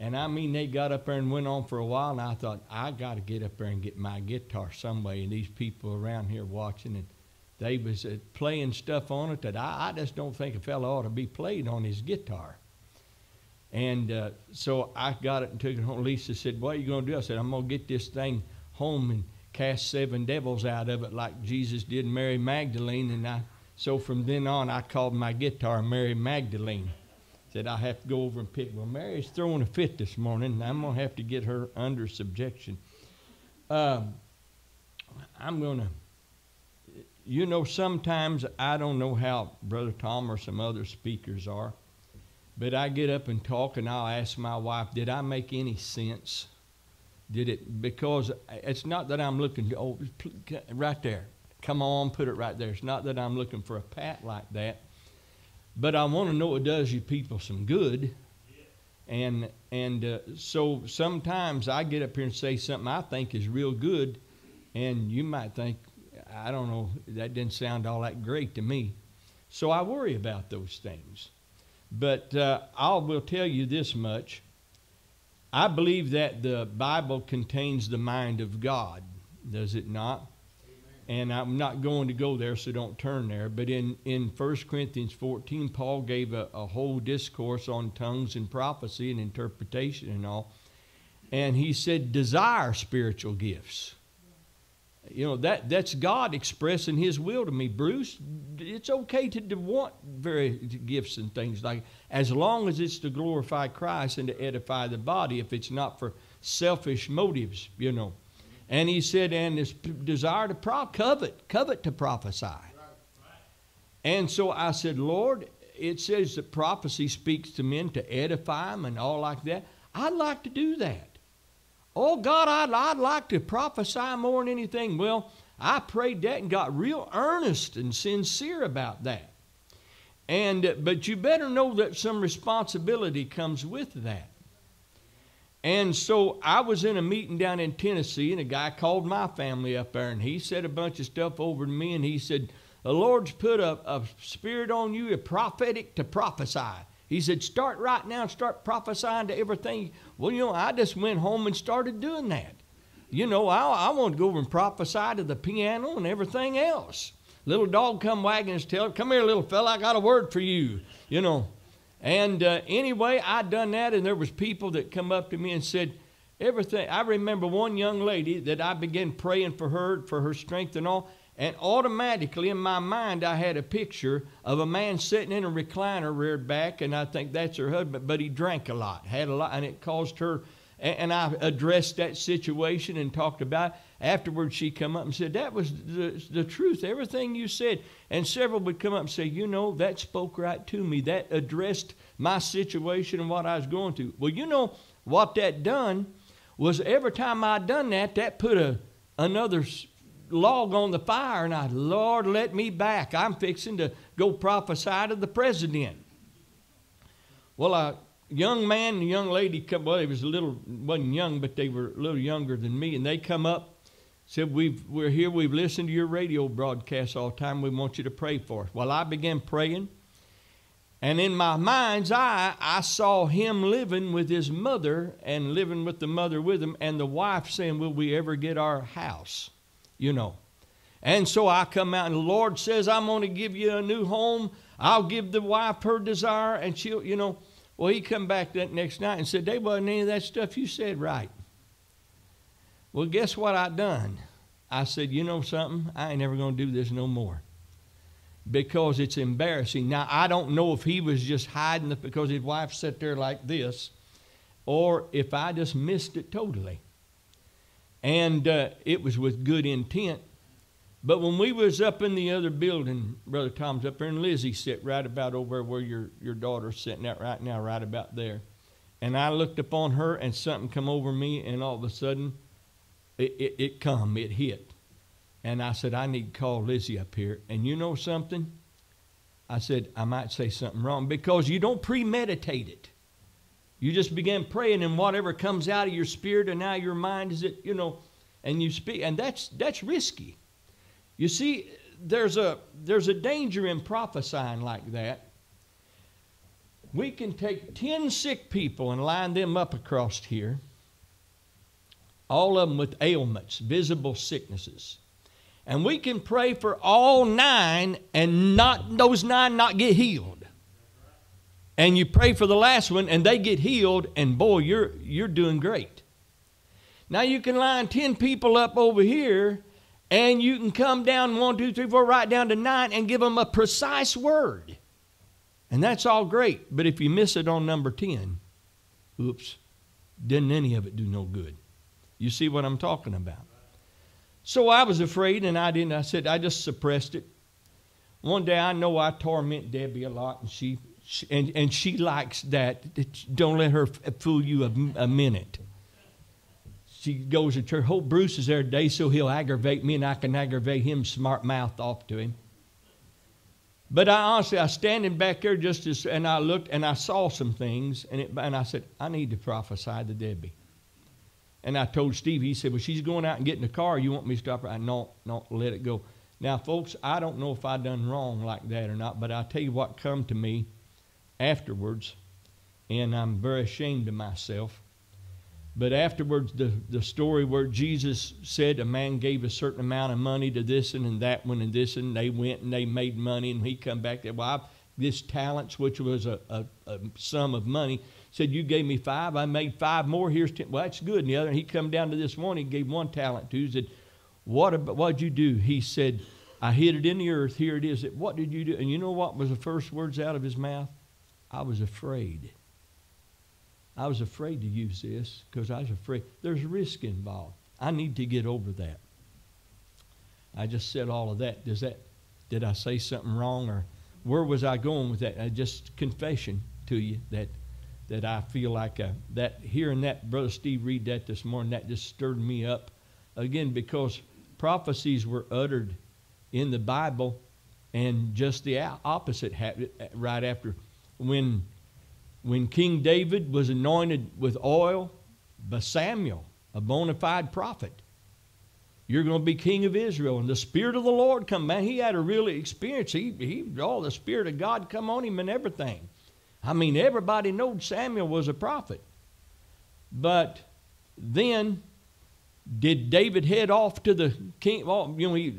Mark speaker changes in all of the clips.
Speaker 1: And I mean, they got up there and went on for a while, and I thought, I got to get up there and get my guitar some way. And these people around here watching, and they was playing stuff on it that I just don't think a fellow ought to be playing on his guitar. And so I got it and took it home. Lisa said, what are you going to do? I said, I'm going to get this thing home and cast 7 devils out of it like Jesus did Mary Magdalene. And so from then on, I called my guitar Mary Magdalene. Said, I have to go over and pick. Well, Mary's throwing a fit this morning, and I'm going to have to get her under subjection. I'm going to, sometimes I don't know how Brother Tom or some other speakers are, but I get up and talk, and I'll ask my wife, did I make any sense? Did it? Because it's not that I'm looking, right there. Come on, put it right there. It's not that I'm looking for a pat like that. But I want to know it does you people some good. And so sometimes I get up here and say something I think is real good, and you might think, I don't know, that didn't sound all that great to me. So I worry about those things. But I will tell you this much. I believe that the Bible contains the mind of God, does it not? And I'm not going to go there, so don't turn there. But in 1 Corinthians 14, Paul gave a whole discourse on tongues and prophecy and interpretation and all. And he said, desire spiritual gifts. That's God expressing his will to me. Bruce, it's okay to want various gifts and things like, as long as it's to glorify Christ and to edify the body, if it's not for selfish motives, And he said, and this desire to covet to prophesy. And so I said, Lord, it says that prophecy speaks to men to edify them and all like that. I'd like to do that. Oh, God, I'd like to prophesy more than anything. Well, I prayed that and got real earnest and sincere about that. But you better know that some responsibility comes with that. And so I was in a meeting down in Tennessee, and a guy called my family up there, and he said a bunch of stuff over to me, and he said, the Lord's put a spirit on you, a prophetic to prophesy. He said, start right now and start prophesying to everything. Well, I just went home and started doing that. I want to go over and prophesy to the piano and everything else. Little dog come wagging his tail. Come here, little fella, I got a word for you, And anyway, I done that, and there was people that come up to me and said everything. I remember one young lady that I began praying for her strength and all, and automatically in my mind I had a picture of a man sitting in a recliner reared back, and I think that's her husband, but he drank a lot, had a lot, and it caused her, and I addressed that situation and talked about it. Afterwards, she come up and said, that was the truth, everything you said. And several would come up and say, that spoke right to me. That addressed my situation and what I was going through. Well, what that done was every time I done that, that put another log on the fire. And Lord, let me back. I'm fixing to go prophesy to the president. Well, a young man and a young lady come, well, they wasn't young, but they were a little younger than me. And they come up. Said, we're here, we've listened to your radio broadcasts all the time, we want you to pray for us. Well, I began praying, and in my mind's eye, I saw him living with his mother and living with the mother with him, and the wife saying, will we ever get our house? And so I come out, and the Lord says, I'm going to give you a new home. I'll give the wife her desire, and she'll, Well, he come back that next night and said, there wasn't any of that stuff you said right. Well, guess what I done? I said, something? I ain't never going to do this no more. Because it's embarrassing. Now, I don't know if he was just hiding it because his wife sat there like this, or if I just missed it totally. And it was with good intent. But when we was up in the other building, Brother Tom's up there, and Lizzie sat right about over where your daughter's sitting at right now, right about there. And I looked upon her, and something come over me, and all of a sudden, it hit. And I said, I need to call Lizzie up here. And you know something? I said, I might say something wrong, because you don't premeditate it. You just begin praying, and whatever comes out of your spirit and out of your mind is it, and you speak, and that's risky. You see, there's a danger in prophesying like that. We can take 10 sick people and line them up across here, all of them with ailments, visible sicknesses. And we can pray for all 9 and those 9 not get healed. And you pray for the last one and they get healed, and boy, you're doing great. Now you can line 10 people up over here, and you can come down 1, 2, 3, 4, right down to 9 and give them a precise word. And that's all great. But if you miss it on number 10, oops, didn't any of it do no good. You see what I'm talking about? So I was afraid, and I said, I just suppressed it. One day I know I torment Debbie a lot, and she likes that. Don't let her fool you a minute. She goes to church. Oh, Bruce is there today, so he'll aggravate me, and I can aggravate him, smart mouth off to him. But I was standing back there and I looked and I saw some things, and I said, I need to prophesy to Debbie. And I told Steve, he said, well, she's going out and getting the car. You want me to stop her? I no, let it go. Now, folks, I don't know if I done wrong like that or not, but I'll tell you what come to me afterwards, and I'm very ashamed of myself. But afterwards, the story where Jesus said a man gave a certain amount of money to this and that one and this, and they went and they made money, and he come back there. Well, this talents, which was a sum of money, said, you gave me 5, I made 5 more, here's 10. Well, that's good. And the other, he come down to this one, he gave 1 talent to. He said, what'd you do? He said, I hid it in the earth, here it is. What did you do? And you know what was the first words out of his mouth? I was afraid. I was afraid to use this because I was afraid. There's risk involved. I need to get over that. I just said all of that. Did I say something wrong, or where was I going with that? Just confession to you that I feel like that hearing that, Brother Steve read that this morning, that just stirred me up again, because prophecies were uttered in the Bible, and just the opposite happened right after. When King David was anointed with oil by Samuel, a bona fide prophet, you're going to be king of Israel. And the Spirit of the Lord come, man, he had a real experience. The Spirit of God come on him and everything. I mean, everybody knows Samuel was a prophet. But then, did David head off to the king? Well,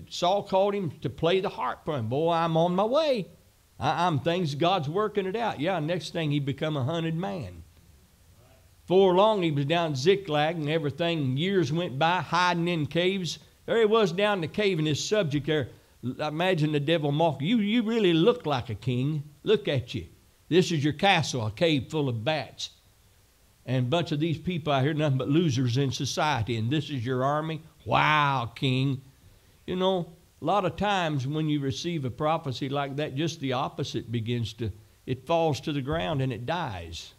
Speaker 1: Saul called him to play the harp for him. Boy, I'm on my way. God's working it out. Yeah, next thing he become a hunted man. Before long he was down Ziklag and everything. Years went by hiding in caves. There he was down in the cave, and his subject there, imagine the devil mocking. You really look like a king. Look at you. This is your castle, a cave full of bats. And a bunch of these people out here, nothing but losers in society. And this is your army? Wow, king. A lot of times when you receive a prophecy like that, just the opposite it falls to the ground and it dies.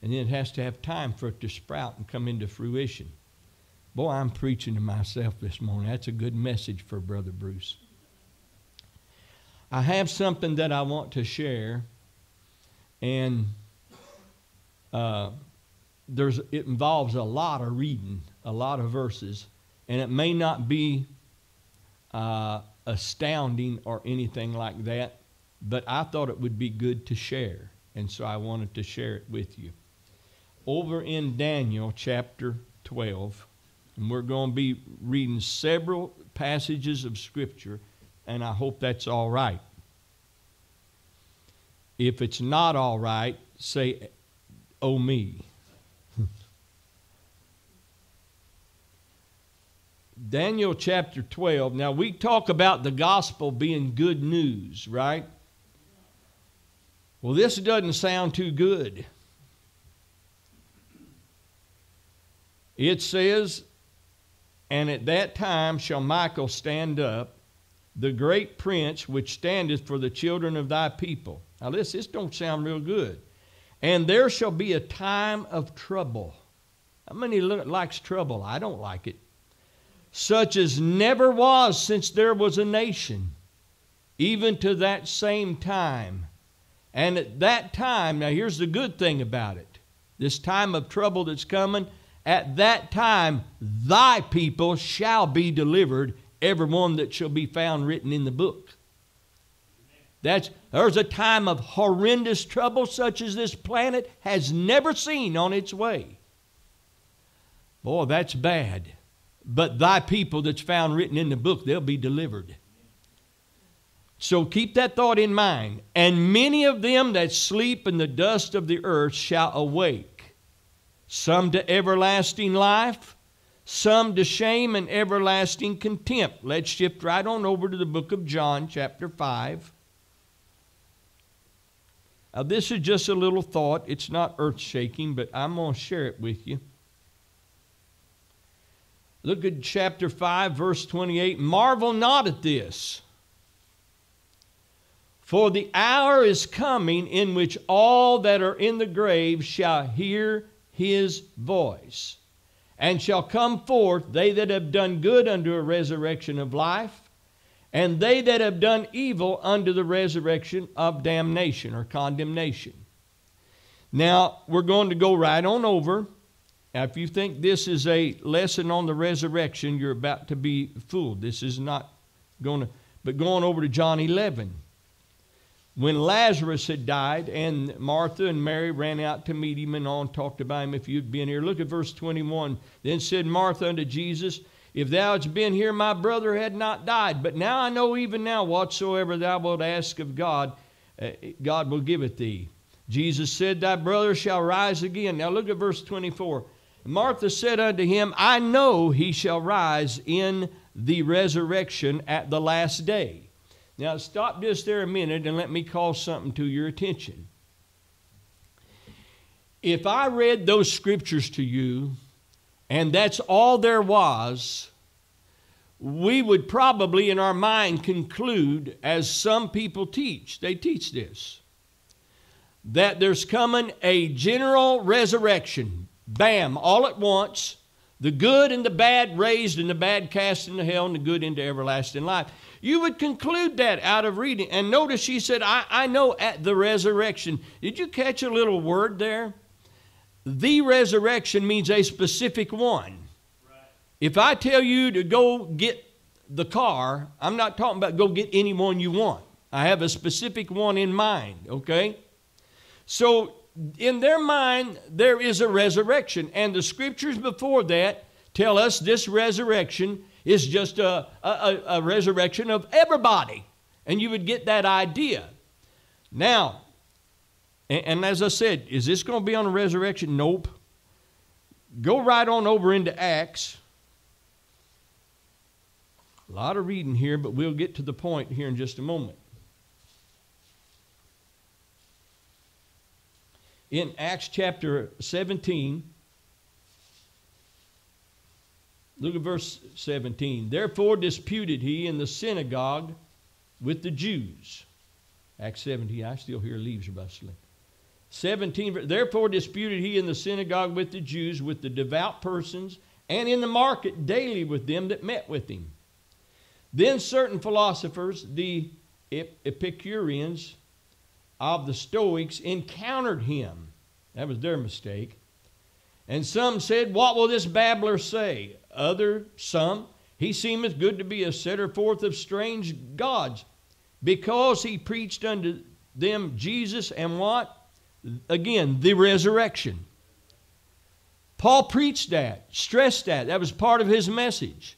Speaker 1: And then it has to have time for it to sprout and come into fruition. Boy, I'm preaching to myself this morning. That's a good message for Brother Bruce. I have something that I want to share, and it involves a lot of reading, a lot of verses, and it may not be astounding or anything like that, but I thought it would be good to share, and so I wanted to share it with you. Over in Daniel chapter 12, and we're going to be reading several passages of Scripture, and I hope that's all right. If it's not all right, say, oh me. Daniel chapter 12. Now, we talk about the gospel being good news, right? Well, this doesn't sound too good. It says, and at that time shall Michael stand up, the great prince which standeth for the children of thy people. Now, this don't sound real good. And there shall be a time of trouble. How many likes trouble? I don't like it. Such as never was since there was a nation, even to that same time. And at that time, now here's the good thing about it. This time of trouble that's coming, at that time thy people shall be delivered, every one that shall be found written in the book. There's a time of horrendous trouble such as this planet has never seen on its way. Boy, that's bad. But thy people that's found written in the book, they'll be delivered. So keep that thought in mind. And many of them that sleep in the dust of the earth shall awake, some to everlasting life, some to shame and everlasting contempt. Let's shift right on over to the book of John, chapter 5. Now, this is just a little thought. It's not earth-shaking, but I'm going to share it with you. Look at chapter 5, verse 28. Marvel not at this, for the hour is coming in which all that are in the grave shall hear his voice, and shall come forth, they that have done good unto a resurrection of life, and they that have done evil unto the resurrection of damnation or condemnation. Now, we're going to go right on over. Now, if you think this is a lesson on the resurrection, you're about to be fooled. This is not going to, but going over to John 11. When Lazarus had died, and Martha and Mary ran out to meet him and all and talked about him, if you'd been here. Look at verse 21. Then said Martha unto Jesus, if thou hadst been here, my brother had not died. But now I know even now whatsoever thou wilt ask of God, God will give it thee. Jesus said, thy brother shall rise again. Now look at verse 24. Martha said unto him, I know he shall rise in the resurrection at the last day. Now stop just there a minute and let me call something to your attention. If I read those scriptures to you, and that's all there was, we would probably in our mind conclude, as some people teach, they teach this, that there's coming a general resurrection. Bam, all at once, the good and the bad raised and the bad cast into hell and the good into everlasting life. You would conclude that out of reading. And notice she said, I know at the resurrection. Did you catch a little word there? The resurrection means a specific one. Right. If I tell you to go get the car, I'm not talking about go get any one you want. I have a specific one in mind, okay? So in their mind, there is a resurrection. And the scriptures before that tell us this resurrection is just a resurrection of everybody. And you would get that idea. Now, and as I said, is this going to be on a resurrection? Nope. Go right on over into Acts. A lot of reading here, but we'll get to the point here in just a moment. In Acts chapter 17, look at verse 17. Therefore disputed he in the synagogue with the Jews. Acts 17, I still hear leaves rustling. 17, therefore disputed he in the synagogue with the Jews, with the devout persons, and in the market daily with them that met with him. Then certain philosophers, the Epicureans of the Stoics, encountered him. That was their mistake. And some said, what will this babbler say? Some, he seemeth good to be a setter forth of strange gods, because he preached unto them Jesus and what? Again, the resurrection. Paul preached that, stressed that. That was part of his message.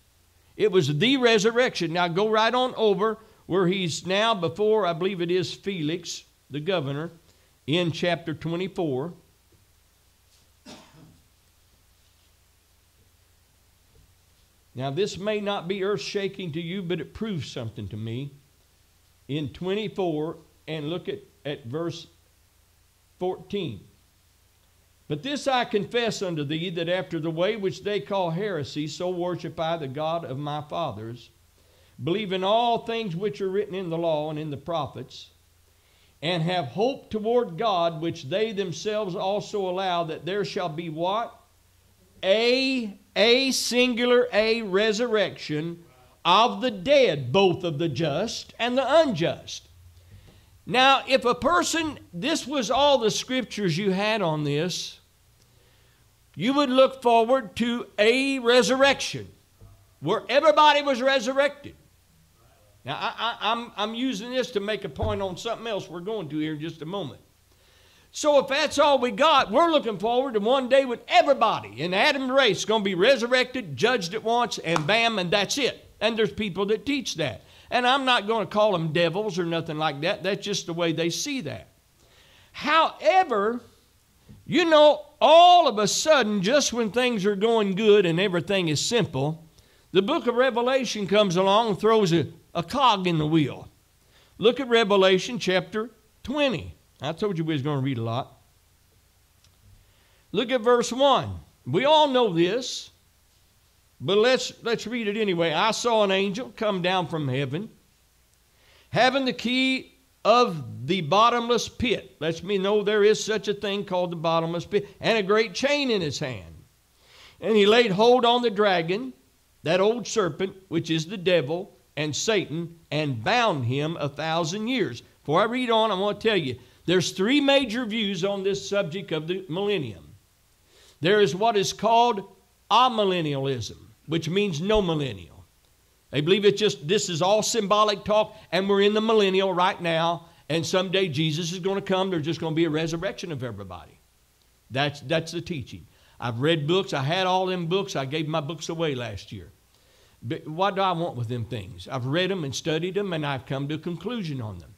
Speaker 1: It was the resurrection. Now go right on over where he's now before, I believe it is Felix, the governor, in chapter 24. Now this may not be earth-shaking to you, but it proves something to me. In 24, and look at verse 14. But this I confess unto thee, that after the way which they call heresy, so worship I the God of my fathers, believe in all things which are written in the law and in the prophets, and have hope toward God, which they themselves also allow, that there shall be what? A singular resurrection of the dead, both of the just and the unjust. Now, if a person, this was all the scriptures you had on this, you would look forward to a resurrection where everybody was resurrected. Now, I'm using this to make a point on something else we're going to here in just a moment. So if that's all we got, we're looking forward to one day when everybody in Adam's race is going to be resurrected, judged at once, and bam, and that's it. And there's people that teach that. And I'm not going to call them devils or nothing like that. That's just the way they see that. However, you know, all of a sudden, just when things are going good and everything is simple, the book of Revelation comes along and throws a cog in the wheel. Look at Revelation chapter 20. I told you we was going to read a lot. Look at verse 1. We all know this, but let's read it anyway. I saw an angel come down from heaven, having the key of the bottomless pit. Lets me know there is such a thing called the bottomless pit, and a great chain in his hand. And he laid hold on the dragon, that old serpent, which is the devil and Satan, and bound him 1,000 years. Before I read on, I want to tell you, there's three major views on this subject of the millennium. There is what is called amillennialism, which means no millennial. They believe it's just, this is all symbolic talk, and we're in the millennial right now, and someday Jesus is going to come. There's just going to be a resurrection of everybody. That's the teaching. I've read books. I had all them books. I gave my books away last year. But what do I want with them things? I've read them and studied them, and I've come to a conclusion on them.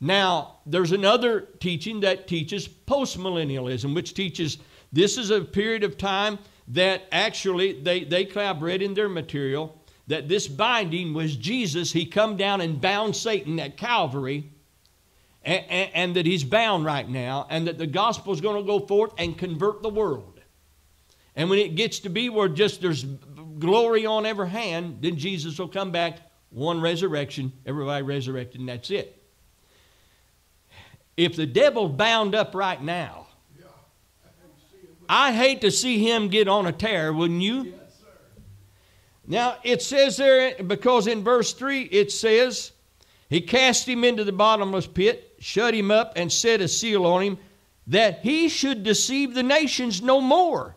Speaker 1: Now, there's another teaching that teaches postmillennialism, which teaches this is a period of time that actually they have read in their material that this binding was Jesus. He come down and bound Satan at Calvary, and that he's bound right now, and that the gospel is going to go forth and convert the world. And when it gets to be where just there's glory on every hand, then Jesus will come back, one resurrection, everybody resurrected, and that's it. If the devil's bound up right now, I hate to see him get on a tear, wouldn't you? Yes, sir. Now, it says there, because in verse 3, it says, he cast him into the bottomless pit, shut him up, and set a seal on him, that he should deceive the nations no more.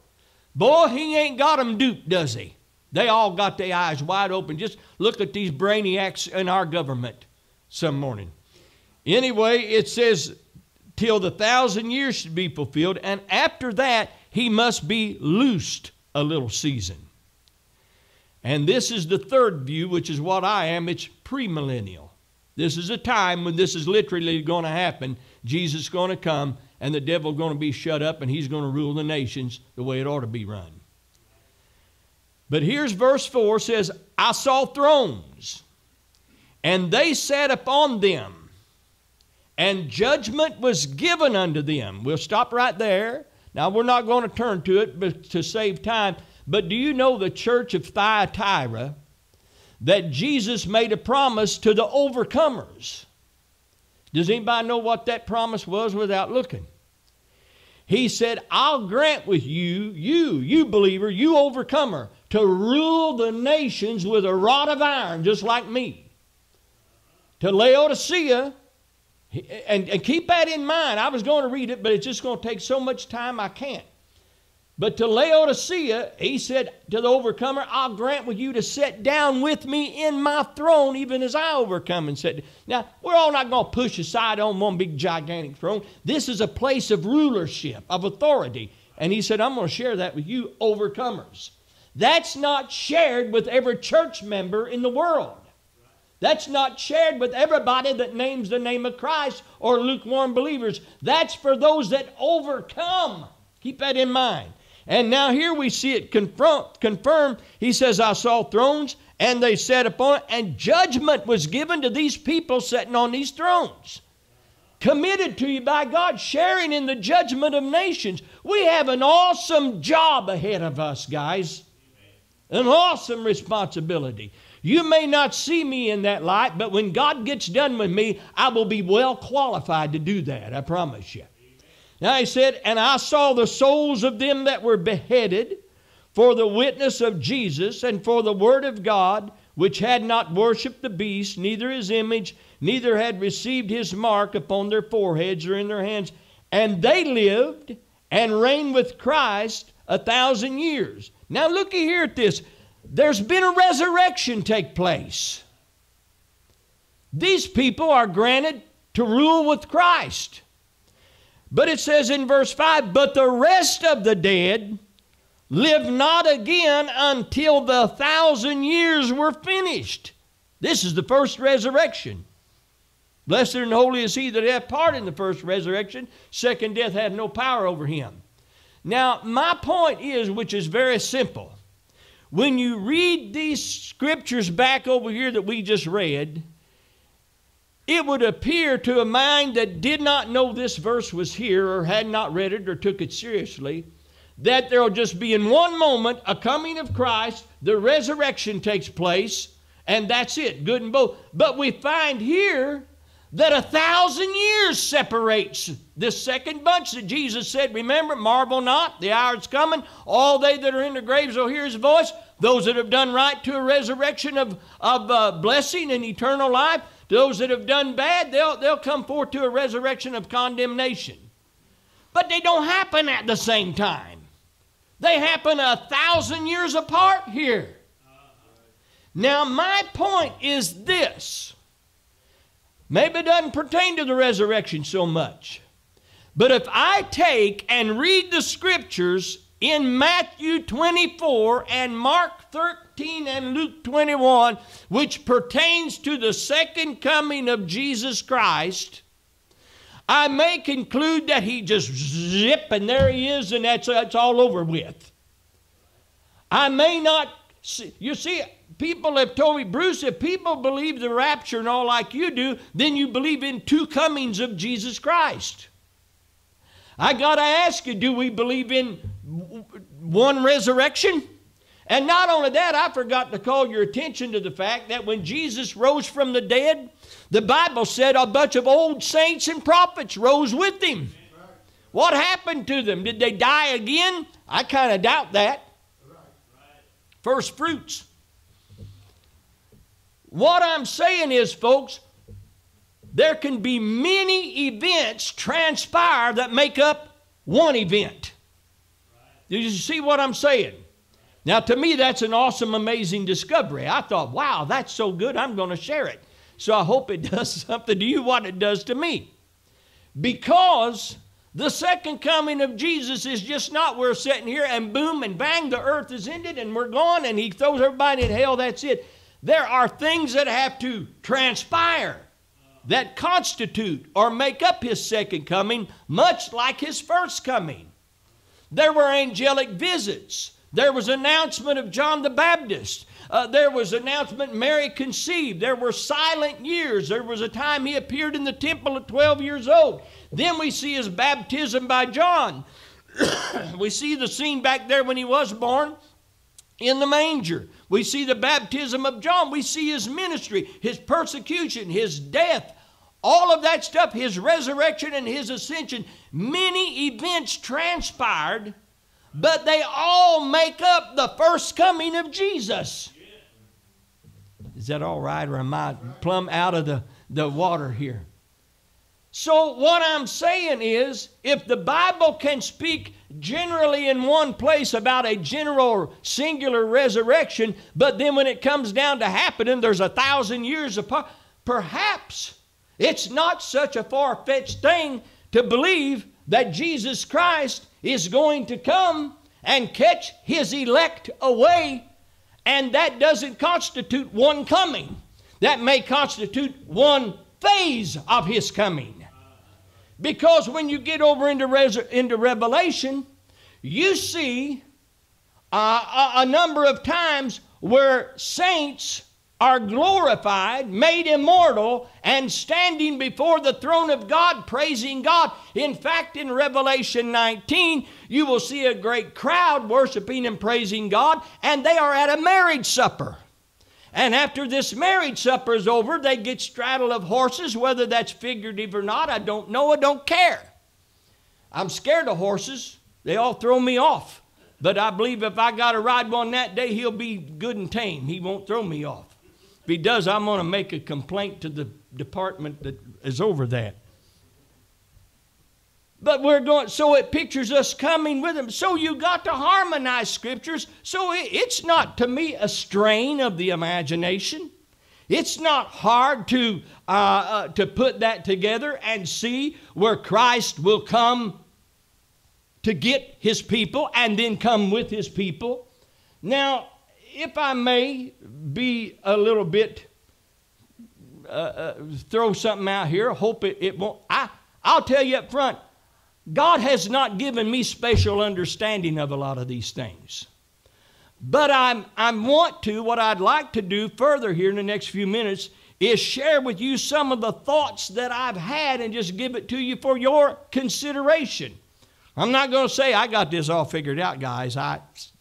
Speaker 1: Boy, he ain't got them duped, does he? They all got their eyes wide open. Just look at these brainiacs in our government some morning. Anyway, it says, till the 1,000 years should be fulfilled, and after that, he must be loosed a little season. And this is the third view, which is what I am. It's premillennial. This is a time when this is literally going to happen. Jesus is going to come, and the devil is going to be shut up, and he's going to rule the nations the way it ought to be run. But here's verse 4, says, I saw thrones, and they sat upon them, and judgment was given unto them. We'll stop right there. Now, we're not going to turn to it but to save time. But do you know the church of Thyatira, that Jesus made a promise to the overcomers? Does anybody know what that promise was without looking? He said, I'll grant with you believer, you overcomer, to rule the nations with a rod of iron, just like me. To Laodicea, and keep that in mind. I was going to read it, but it's just going to take so much time I can't. But to Laodicea, he said to the overcomer, I'll grant with you to sit down with me in my throne, even as I overcome and sit. Now, we're all not going to push aside on one big gigantic throne. This is a place of rulership, of authority. And he said, I'm going to share that with you overcomers. That's not shared with every church member in the world. That's not shared with everybody that names the name of Christ or lukewarm believers. That's for those that overcome. Keep that in mind. And now here we see it confirmed. He says, I saw thrones, and they sat upon it, and judgment was given to these people sitting on these thrones. Committed to you by God, sharing in the judgment of nations. We have an awesome job ahead of us, guys. An awesome responsibility. You may not see me in that light, but when God gets done with me, I will be well qualified to do that, I promise you. Now he said, and I saw the souls of them that were beheaded for the witness of Jesus and for the word of God, which had not worshipped the beast, neither his image, neither had received his mark upon their foreheads or in their hands. And they lived and reigned with Christ 1,000 years. Now looky here at this. There's been a resurrection take place. These people are granted to rule with Christ. But it says in verse 5, but the rest of the dead live not again until the 1,000 years were finished. This is the first resurrection. Blessed and holy is he that hath part in the first resurrection. Second death hath no power over him. Now, my point is, which is very simple. When you read these scriptures back over here that we just read, it would appear to a mind that did not know this verse was here or had not read it or took it seriously, that there will just be in one moment a coming of Christ, the resurrection takes place, and that's it, good and both. But we find here that 1,000 years separates this second bunch that Jesus said, remember, marvel not, the hour is coming, all they that are in the graves will hear his voice, those that have done right to a resurrection of blessing and eternal life, those that have done bad, they'll come forth to a resurrection of condemnation. But they don't happen at the same time. They happen 1,000 years apart here. Now, my point is this. Maybe it doesn't pertain to the resurrection so much. But if I take and read the scriptures in Matthew 24 and Mark 13 and Luke 21, which pertains to the second coming of Jesus Christ, I may conclude that he just zip and there he is and that's all over with. I may not see, you see, people have told me, Bruce, if people believe the rapture and all like you do, then you believe in two comings of Jesus Christ. I got to ask you, do we believe in one resurrection? And not only that, I forgot to call your attention to the fact that when Jesus rose from the dead, the Bible said a bunch of old saints and prophets rose with him. What happened to them? Did they die again? I kind of doubt that. First fruits. What I'm saying is, folks, there can be many events transpire that make up one event. Do you see what I'm saying? Now, to me, that's an awesome, amazing discovery. I thought, wow, that's so good, I'm going to share it. So I hope it does something to you what it does to me. Because the second coming of Jesus is just not we're sitting here and boom and bang, the earth is ended and we're gone and he throws everybody in hell, that's it. There are things that have to transpire that constitute or make up his second coming, much like his first coming. There were angelic visits. There was announcement of John the Baptist. There was announcement Mary conceived. There were silent years. There was a time he appeared in the temple at 12 years old. Then we see his baptism by John. We see the scene back there when he was born in the manger. We see the baptism of John. We see his ministry, his persecution, his death, all of that stuff, his resurrection and his ascension. Many events transpired, but they all make up the first coming of Jesus. Is that all right, or am I plumb out of the water here? So what I'm saying is, if the Bible can speak generally in one place about a general singular resurrection, but then when it comes down to happening, there's 1,000 years apart, perhaps it's not such a far-fetched thing to believe that Jesus Christ is going to come and catch his elect away, and that doesn't constitute one coming. That may constitute one phase of his coming. Because when you get over into Revelation, you see a number of times where saints are glorified, made immortal, and standing before the throne of God, praising God. In fact, in Revelation 19, you will see a great crowd worshiping and praising God, and they are at a marriage supper. And after this marriage supper is over, they get straddle of horses, whether that's figurative or not, I don't know, I don't care. I'm scared of horses. They all throw me off. But I believe if I got to ride one that day, he'll be good and tame. He won't throw me off. If he does, I'm going to make a complaint to the department that is over that. But we're going, so it pictures us coming with him. So you got to harmonize scriptures. So it's not, to me, a strain of the imagination. It's not hard to put that together and see where Christ will come to get his people and then come with his people. Now, if I may be a little bit, throw something out here, hope it won't. I'll tell you up front, God has not given me special understanding of a lot of these things. But what I'd like to do further here in the next few minutes is share with you some of the thoughts that I've had and just give it to you for your consideration. I'm not going to say I got this all figured out, guys.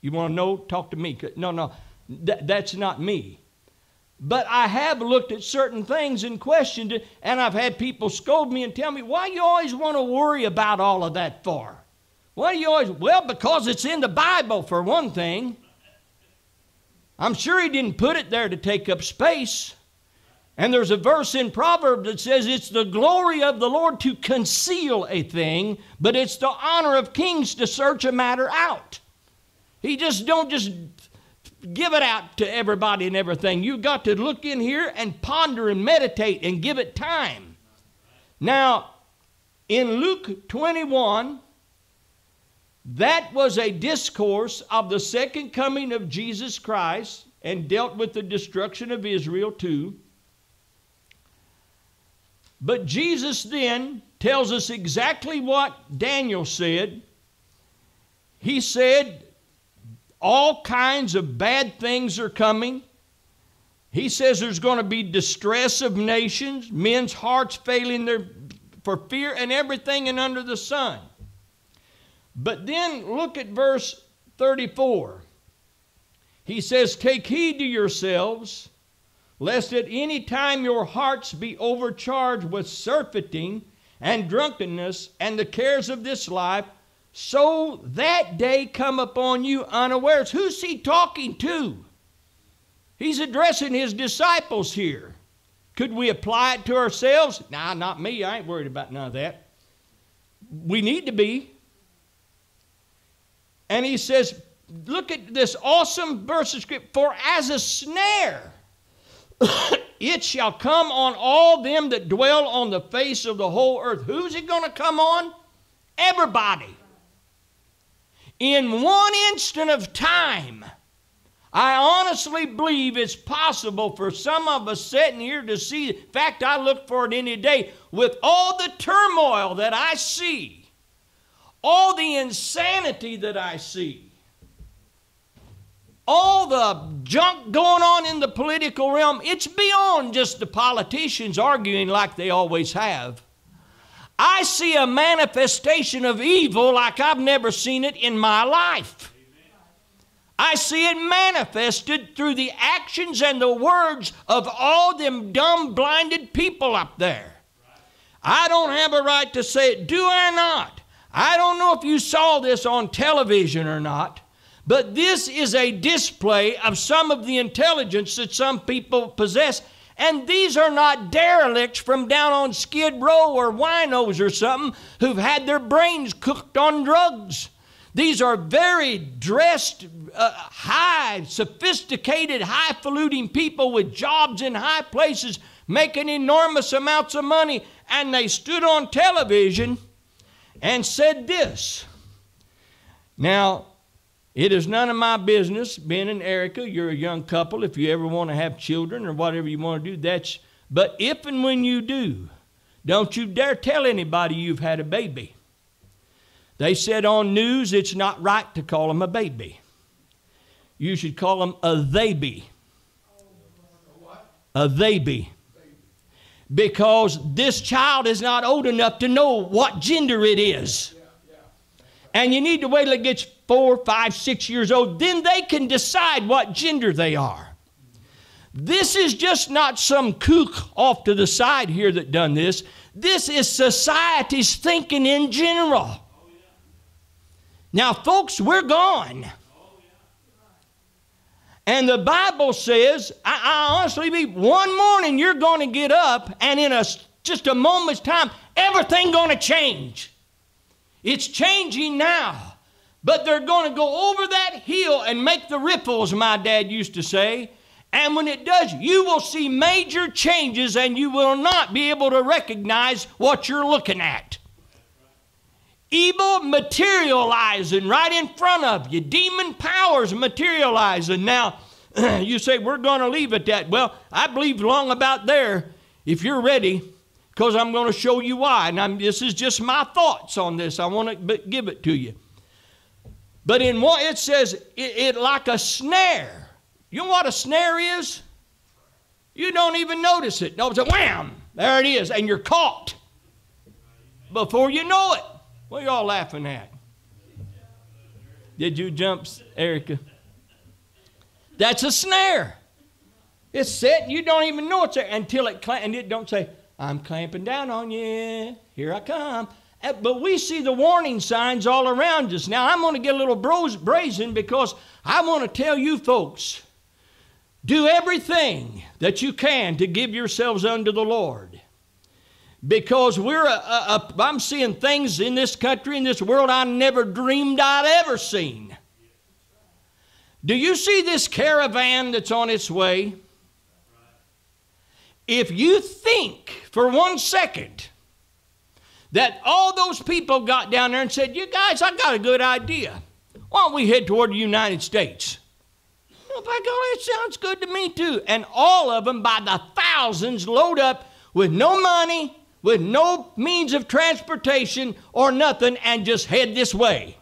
Speaker 1: You want to know? Talk to me. No, that's not me. But I have looked at certain things and questioned it, and I've had people scold me and tell me, why you always want to worry about all of that for? Why do you always? Well, because it's in the Bible, for one thing. I'm sure he didn't put it there to take up space. And there's a verse in Proverbs that says it's the glory of the Lord to conceal a thing, but it's the honor of kings to search a matter out. He don't just give it out to everybody and everything. You've got to look in here and ponder and meditate and give it time. Now, in Luke 21, that was a discourse of the second coming of Jesus Christ and dealt with the destruction of Israel too. But Jesus then tells us exactly what Daniel said. He said, all kinds of bad things are coming. He says there's going to be distress of nations, men's hearts failing for fear and everything and under the sun. But then look at verse 34. He says, take heed to yourselves, lest at any time your hearts be overcharged with surfeiting and drunkenness and the cares of this life, so that day come upon you unawares. Who's he talking to? He's addressing his disciples here. Could we apply it to ourselves? Nah, not me. I ain't worried about none of that. We need to be. And he says, look at this awesome verse of Scripture. For as a snare it shall come on all them that dwell on the face of the whole earth. Who's it going to come on? Everybody. In one instant of time, I honestly believe it's possible for some of us sitting here to see. In fact, I look for it any day. With all the turmoil that I see, all the insanity that I see, all the junk going on in the political realm, it's beyond just the politicians arguing like they always have. I see a manifestation of evil like I've never seen it in my life. I see it manifested through the actions and the words of all them dumb, blinded people up there. I don't have a right to say it, do I not? I don't know if you saw this on television or not, but this is a display of some of the intelligence that some people possess. And these are not derelicts from down on Skid Row or winos or something who've had their brains cooked on drugs. These are very dressed, high, sophisticated, highfalutin people with jobs in high places making enormous amounts of money. And they stood on television and said this. Now, it is none of my business, Ben and Erica, you're a young couple. If you ever want to have children or whatever you want to do, but if and when you do, don't you dare tell anybody you've had a baby. They said on news it's not right to call them a baby. You should call them a they-be. A they-be. Because this child is not old enough to know what gender it is. And you need to wait till it gets 4, 5, 6 years old. Then they can decide what gender they are. This is just not some kook off to the side here that done this. This is society's thinking in general. Now, folks, we're gone. And the Bible says, I honestly believe, one morning you're going to get up and in just a moment's time, everything's going to change. It's changing now. But they're going to go over that hill and make the ripples, my dad used to say, And when it does, you will see major changes and you will not be able to recognize what you're looking at. Evil materializing right in front of you. Demon powers materializing. Now, you say, we're going to leave it that. Well, I believe long about there, if you're ready, because I'm going to show you why. And this is just my thoughts on this. I want to give it to you. But in what it says, it like a snare. You know what a snare is? You don't even notice it. No, it's a wham. There it is. And you're caught before you know it. What are y'all laughing at? Did you jump, Erica? That's a snare. It's set and you don't even know it's there until it clamps. And it don't say, I'm clamping down on you. Here I come. But we see the warning signs all around us. Now, I'm going to get a little brazen because I want to tell you folks, do everything that you can to give yourselves unto the Lord. Because I'm seeing things in this country, in this world, I never dreamed I'd ever seen. Do you see this caravan that's on its way? If you think for 1 second that all those people got down there and said, you guys, I got a good idea. Why don't we head toward the United States? Oh, by God, that sounds good to me too. And all of them by the thousands load up with no money, with no means of transportation or nothing, and just head this way.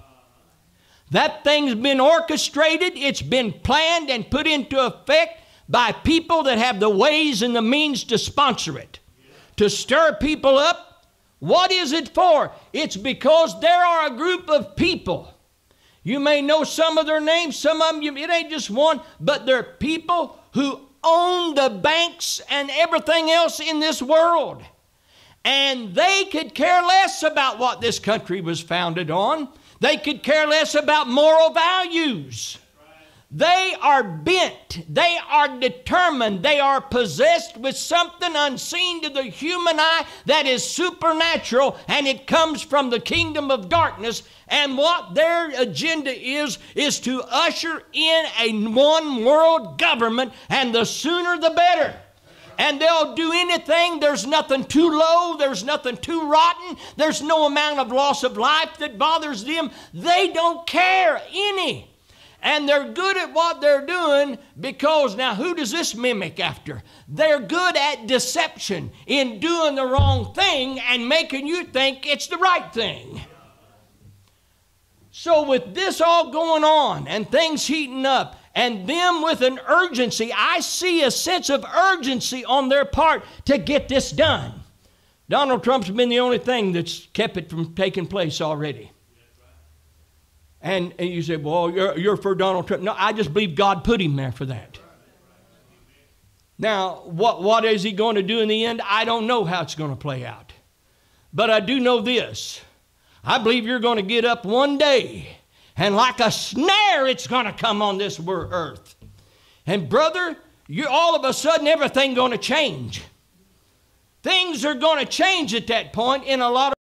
Speaker 1: That thing's been orchestrated, it's been planned and put into effect by people that have the ways and the means to sponsor it, to stir people up. What is it for? It's because there are a group of people. You may know some of their names, some of them, it ain't just one, but they're people who own the banks and everything else in this world. And they could care less about what this country was founded on. They could care less about moral values. They are bent. They are determined. They are possessed with something unseen to the human eye that is supernatural, and it comes from the kingdom of darkness. And what their agenda is to usher in a one world government, and the sooner the better. And they'll do anything. There's nothing too low. There's nothing too rotten. There's no amount of loss of life that bothers them. They don't care any. And they're good at what they're doing because, now who does this mimic after? They're good at deception, in doing the wrong thing and making you think it's the right thing. So with this all going on and things heating up, and them with an urgency, I see a sense of urgency on their part to get this done. Donald Trump's been the only thing that's kept it from taking place already. And you say, well, you're for Donald Trump. No, I just believe God put him there for that. Now, what is he going to do in the end? I don't know how it's going to play out. But I do know this. I believe you're going to get up one day, and like a snare, it's going to come on this earth. And brother, all of a sudden, everything's going to change. Things are going to change at that point in a lot of